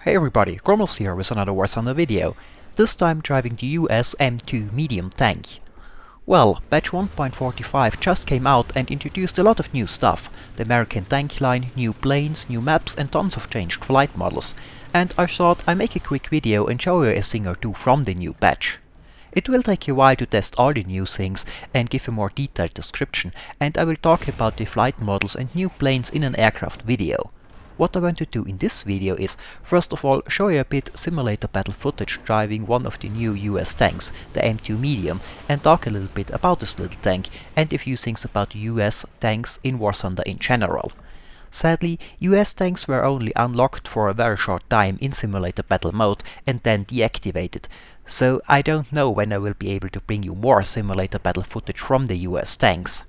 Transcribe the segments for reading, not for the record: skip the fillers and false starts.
Hey everybody, Grommel's here with another War Thunder video, this time driving the US M2 medium tank. Well, patch 1.45 just came out and introduced a lot of new stuff. The American tank line, new planes, new maps and tons of changed flight models. And I thought I'd make a quick video and show you a thing or two from the new patch. It will take a while to test all the new things and give a more detailed description, and I will talk about the flight models and new planes in an aircraft video. What I want to do in this video is, first of all, show you a bit simulator battle footage driving one of the new US tanks, the M2 Medium, and talk a little bit about this little tank and a few things about US tanks in War Thunder in general. Sadly, US tanks were only unlocked for a very short time in simulator battle mode and then deactivated, so I don't know when I will be able to bring you more simulator battle footage from the US tanks.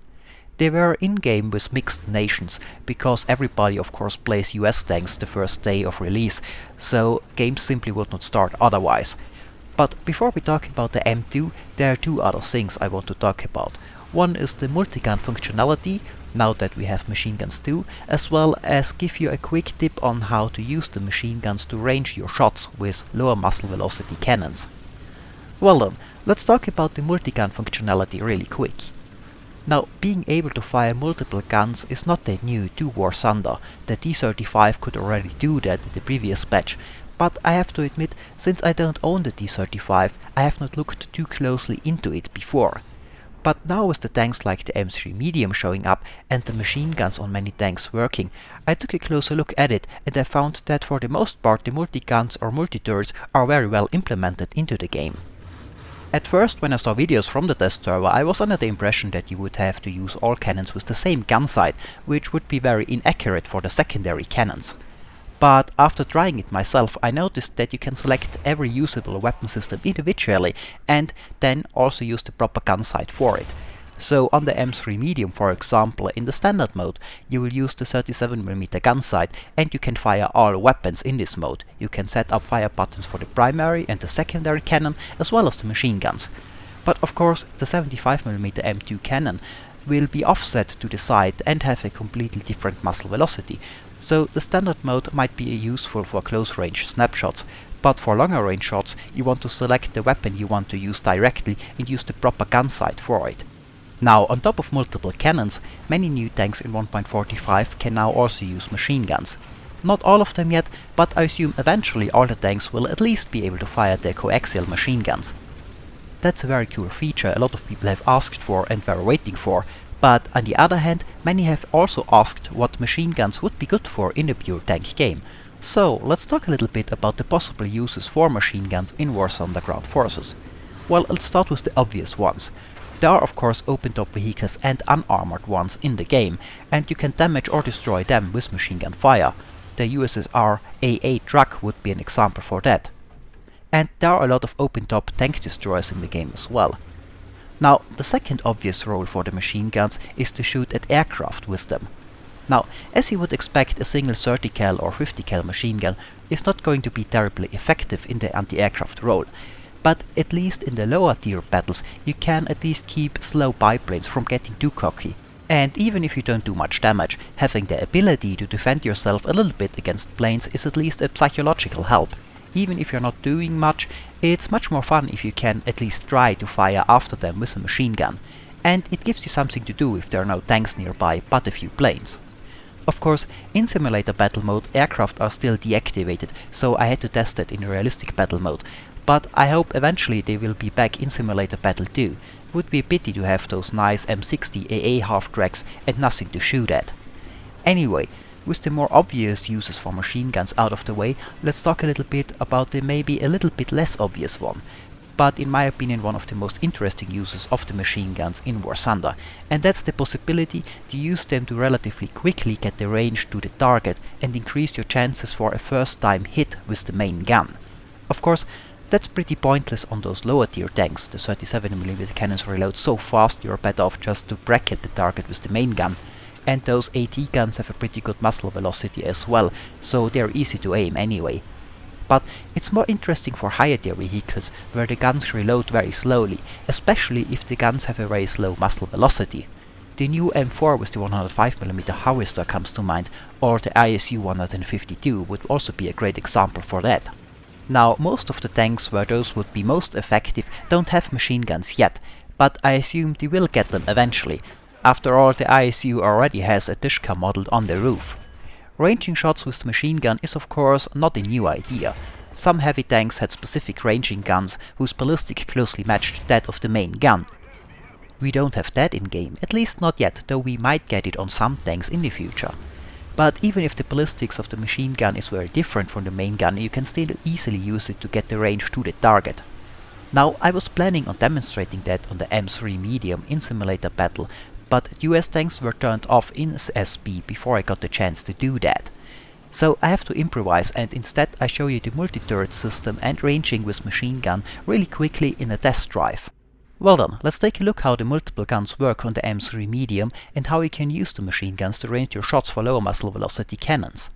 They were in-game with mixed nations, because everybody of course plays US tanks the first day of release, so games simply would not start otherwise. But before we talk about the M2, there are two other things I want to talk about. One is the multi-gun functionality, now that we have machine guns too, as well as give you a quick tip on how to use the machine guns to range your shots with lower muzzle velocity cannons. Well then, let's talk about the multi-gun functionality really quick. Now, being able to fire multiple guns is not that new to War Thunder. The T-35 could already do that in the previous patch, but I have to admit, since I don't own the T-35, I have not looked too closely into it before. But now with the tanks like the M3 Medium showing up and the machine guns on many tanks working, I took a closer look at it and I found that for the most part the multi-guns or multi-turrets are very well implemented into the game. At first, when I saw videos from the test server, I was under the impression that you would have to use all cannons with the same gun sight, which would be very inaccurate for the secondary cannons. But after trying it myself, I noticed that you can select every usable weapon system individually and then also use the proper gun sight for it. So on the M3 Medium, for example, in the standard mode, you will use the 37mm gun sight and you can fire all weapons in this mode. You can set up fire buttons for the primary and the secondary cannon as well as the machine guns. But of course the 75mm M2 cannon will be offset to the side and have a completely different muzzle velocity. So the standard mode might be useful for close range snapshots, but for longer range shots you want to select the weapon you want to use directly and use the proper gun sight for it. Now, on top of multiple cannons, many new tanks in 1.45 can now also use machine guns. Not all of them yet, but I assume eventually all the tanks will at least be able to fire their coaxial machine guns. That's a very cool feature a lot of people have asked for and were waiting for, but on the other hand, many have also asked what machine guns would be good for in a pure tank game. So, let's talk a little bit about the possible uses for machine guns in War Thunder Ground Forces. Well, let's start with the obvious ones. There are of course open-top vehicles and unarmored ones in the game, and you can damage or destroy them with machine gun fire. The USSR AA truck would be an example for that. And there are a lot of open-top tank destroyers in the game as well. Now, the second obvious role for the machine guns is to shoot at aircraft with them. Now, as you would expect, a single 30 cal or 50 cal machine gun is not going to be terribly effective in the anti-aircraft role. But at least in the lower tier battles you can at least keep slow biplanes from getting too cocky. And even if you don't do much damage, having the ability to defend yourself a little bit against planes is at least a psychological help. Even if you're not doing much, it's much more fun if you can at least try to fire after them with a machine gun. And it gives you something to do if there are no tanks nearby but a few planes. Of course, in simulator battle mode aircraft are still deactivated, so I had to test it in realistic battle mode. But I hope eventually they will be back in simulator battle too. It would be a pity to have those nice M60 AA half-tracks and nothing to shoot at. Anyway, with the more obvious uses for machine guns out of the way, let's talk a little bit about the maybe a little bit less obvious one. But in my opinion one of the most interesting uses of the machine guns in War Thunder, and that's the possibility to use them to relatively quickly get the range to the target and increase your chances for a first time hit with the main gun. Of course, that's pretty pointless on those lower tier tanks. The 37mm cannons reload so fast you're better off just to bracket the target with the main gun. And those AT guns have a pretty good muzzle velocity as well, so they're easy to aim anyway. But it's more interesting for higher tier vehicles where the guns reload very slowly, especially if the guns have a very slow muzzle velocity. The new M4 with the 105mm howitzer comes to mind, or the ISU 152 would also be a great example for that. Now, most of the tanks where those would be most effective don't have machine guns yet, but I assume they will get them eventually. After all, the ISU already has a Tishka modeled on the roof. Ranging shots with the machine gun is of course not a new idea. Some heavy tanks had specific ranging guns whose ballistic closely matched that of the main gun. We don't have that in-game, at least not yet, though we might get it on some tanks in the future. But even if the ballistics of the machine gun is very different from the main gun, you can still easily use it to get the range to the target. Now, I was planning on demonstrating that on the M3 Medium in Simulator Battle, but US tanks were turned off in SB before I got the chance to do that. So I have to improvise, and instead I show you the multi-turret system and ranging with machine gun really quickly in a test drive. Well then, let's take a look how the multiple guns work on the M3 Medium and how you can use the machine guns to range your shots for lower muzzle velocity cannons.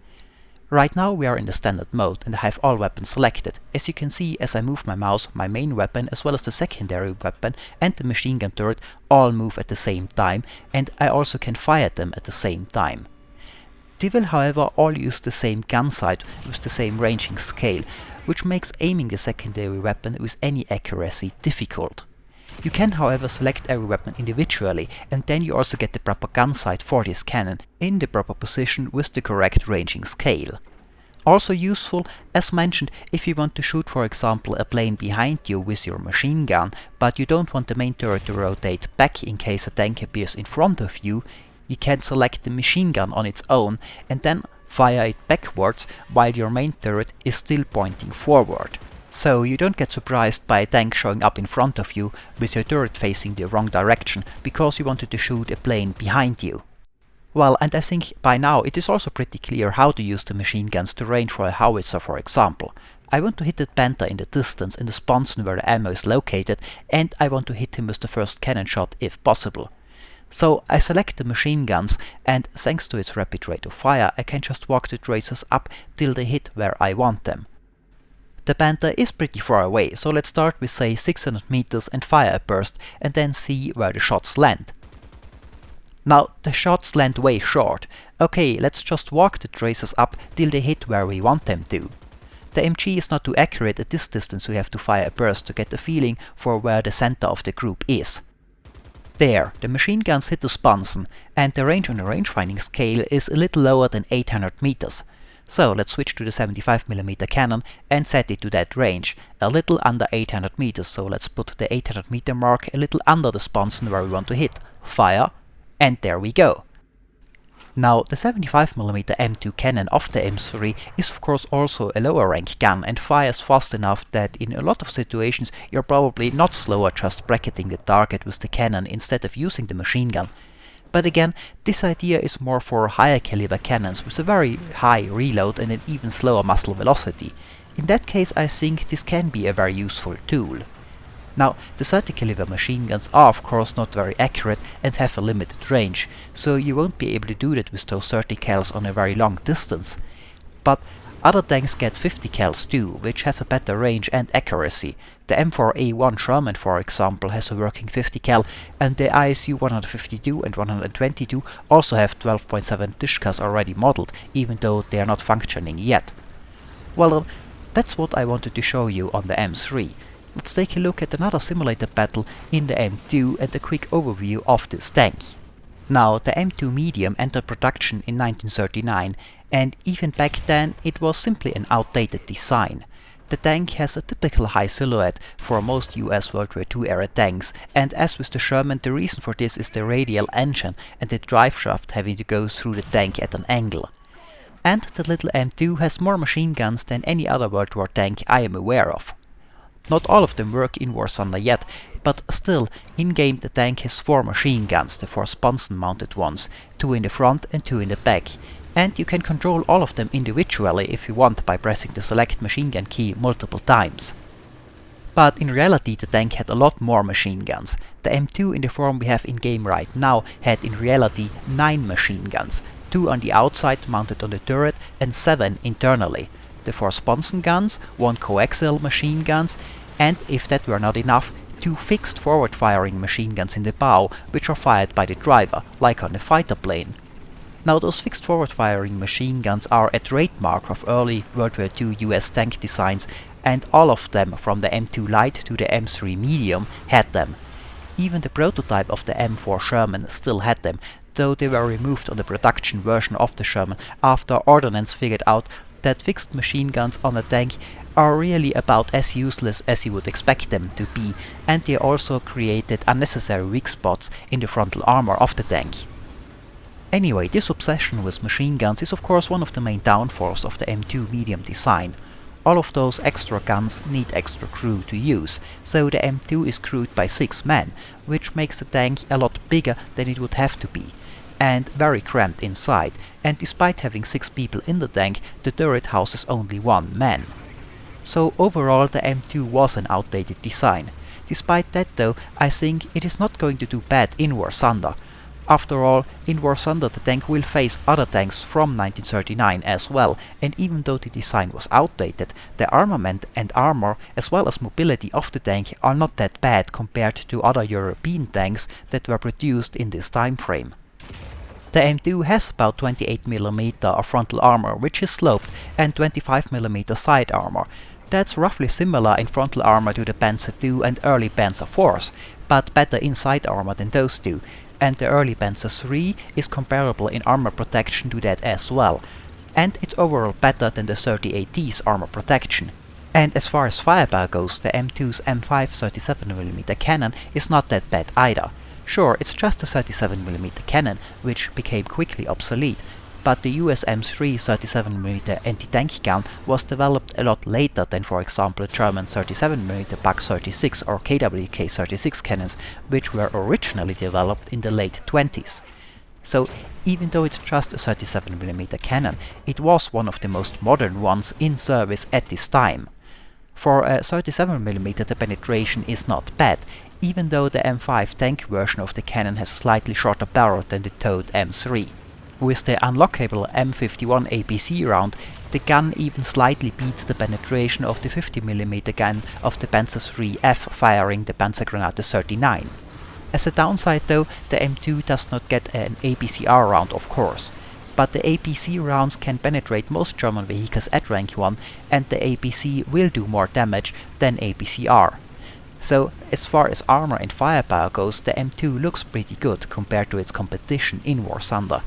Right now we are in the standard mode and I have all weapons selected. As you can see, as I move my mouse, my main weapon as well as the secondary weapon and the machine gun turret all move at the same time, and I also can fire them at the same time. They will however all use the same gun sight with the same ranging scale, which makes aiming the secondary weapon with any accuracy difficult. You can however select every weapon individually, and then you also get the proper gun sight for this cannon in the proper position with the correct ranging scale. Also useful, as mentioned, if you want to shoot for example a plane behind you with your machine gun, but you don't want the main turret to rotate back in case a tank appears in front of you, you can select the machine gun on its own and then fire it backwards while your main turret is still pointing forward. So you don't get surprised by a tank showing up in front of you with your turret facing the wrong direction because you wanted to shoot a plane behind you. Well, and I think by now it is also pretty clear how to use the machine guns to range for a howitzer, for example. I want to hit that Panther in the distance in the sponson where the ammo is located, and I want to hit him with the first cannon shot if possible. So I select the machine guns, and thanks to its rapid rate of fire I can just walk the tracers up till they hit where I want them. The Panther is pretty far away, so let's start with say 600 meters and fire a burst and then see where the shots land. Now the shots land way short. Okay, let's just walk the tracers up till they hit where we want them to. The MG is not too accurate at this distance, we have to fire a burst to get a feeling for where the center of the group is. There, the machine guns hit the sponson, and the range on the rangefinding scale is a little lower than 800 meters. So let's switch to the 75mm cannon and set it to that range, a little under 800 meters, so let's put the 800 meter mark a little under the sponson where we want to hit. Fire, and there we go. Now the 75mm M2 cannon of the M3 is of course also a lower rank gun and fires fast enough that in a lot of situations you're probably not slower just bracketing the target with the cannon instead of using the machine gun. But again, this idea is more for higher caliber cannons with a very high reload and an even slower muzzle velocity. In that case I think this can be a very useful tool. Now, the 30 caliber machine guns are of course not very accurate and have a limited range, so you won't be able to do that with those 30 cals on a very long distance. But other tanks get 50 cals too, which have a better range and accuracy. The M4A1 Sherman, for example, has a working 50 cal, and the ISU 152 and 122 also have 12.7 Tishkas already modeled, even though they are not functioning yet. Well, that's what I wanted to show you on the M3. Let's take a look at another simulator battle in the M2 and a quick overview of this tank. Now, the M2 Medium entered production in 1939, and even back then it was simply an outdated design. The tank has a typical high silhouette for most US World War II era tanks, and as with the Sherman, the reason for this is the radial engine and the drive shaft having to go through the tank at an angle. And the little M2 has more machine guns than any other World War tank I am aware of. Not all of them work in War Thunder yet, but still, in-game the tank has 4 machine guns, the 4 sponson-mounted ones, 2 in the front and 2 in the back, and you can control all of them individually if you want by pressing the select machine gun key multiple times. But in reality the tank had a lot more machine guns. The M2 in the form we have in-game right now had in reality 9 machine guns, 2 on the outside mounted on the turret and 7 internally. The 4 sponson guns, 1 coaxial machine guns, and if that were not enough, two fixed forward-firing machine guns in the bow, which are fired by the driver, like on a fighter plane. Now those fixed forward-firing machine guns are a trademark of early World War II US tank designs, and all of them, from the M2 Light to the M3 Medium, had them. Even the prototype of the M4 Sherman still had them, though they were removed on the production version of the Sherman after Ordnance figured out that fixed machine guns on a tank are really about as useless as you would expect them to be, and they also created unnecessary weak spots in the frontal armor of the tank. Anyway, this obsession with machine guns is of course one of the main downfalls of the M2 Medium design. All of those extra guns need extra crew to use, so the M2 is crewed by 6 men, which makes the tank a lot bigger than it would have to be, and very cramped inside, and despite having 6 people in the tank, the turret houses only 1 man. So overall the M2 was an outdated design. Despite that though, I think it is not going to do bad in War Thunder. After all, in War Thunder the tank will face other tanks from 1939 as well, and even though the design was outdated, the armament and armor as well as mobility of the tank are not that bad compared to other European tanks that were produced in this time frame. The M2 has about 28mm of frontal armor, which is sloped, and 25mm side armor. That's roughly similar in frontal armor to the Panzer II and early Panzer IVs, but better in side armor than those two, and the early Panzer III is comparable in armor protection to that as well, and it's overall better than the 30AT's armor protection. And as far as firepower goes, the M2's M5 37mm cannon is not that bad either. Sure, it's just a 37mm cannon, which became quickly obsolete, but the US M3 37mm anti-tank gun was developed a lot later than, for example, German 37mm Bak 36 or KWK 36 cannons, which were originally developed in the late 20s. So even though it's just a 37mm cannon, it was one of the most modern ones in service at this time. For a 37mm the penetration is not bad, even though the M5 tank version of the cannon has a slightly shorter barrel than the towed M3. With the unlockable M51 APC round, the gun even slightly beats the penetration of the 50mm gun of the Panzer IIIF firing the Panzergranate 39. As a downside though, the M2 does not get an APCR round of course, but the APC rounds can penetrate most German vehicles at rank 1, and the APC will do more damage than APCR. So as far as armor and firepower goes, the M2 looks pretty good compared to its competition in War Thunder.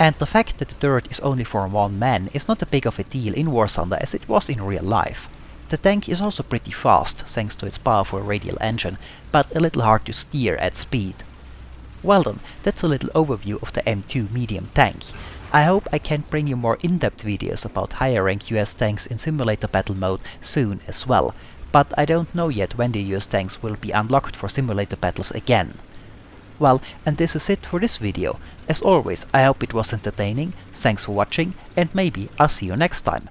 And the fact that the turret is only for 1 man is not a big of a deal in War Thunder as it was in real life. The tank is also pretty fast thanks to its powerful radial engine, but a little hard to steer at speed. Well then, that's a little overview of the M2 medium tank. I hope I can bring you more in-depth videos about higher rank US tanks in simulator battle mode soon as well, but I don't know yet when the US tanks will be unlocked for simulator battles again. Well, and this is it for this video. As always, I hope it was entertaining, thanks for watching, and maybe I'll see you next time.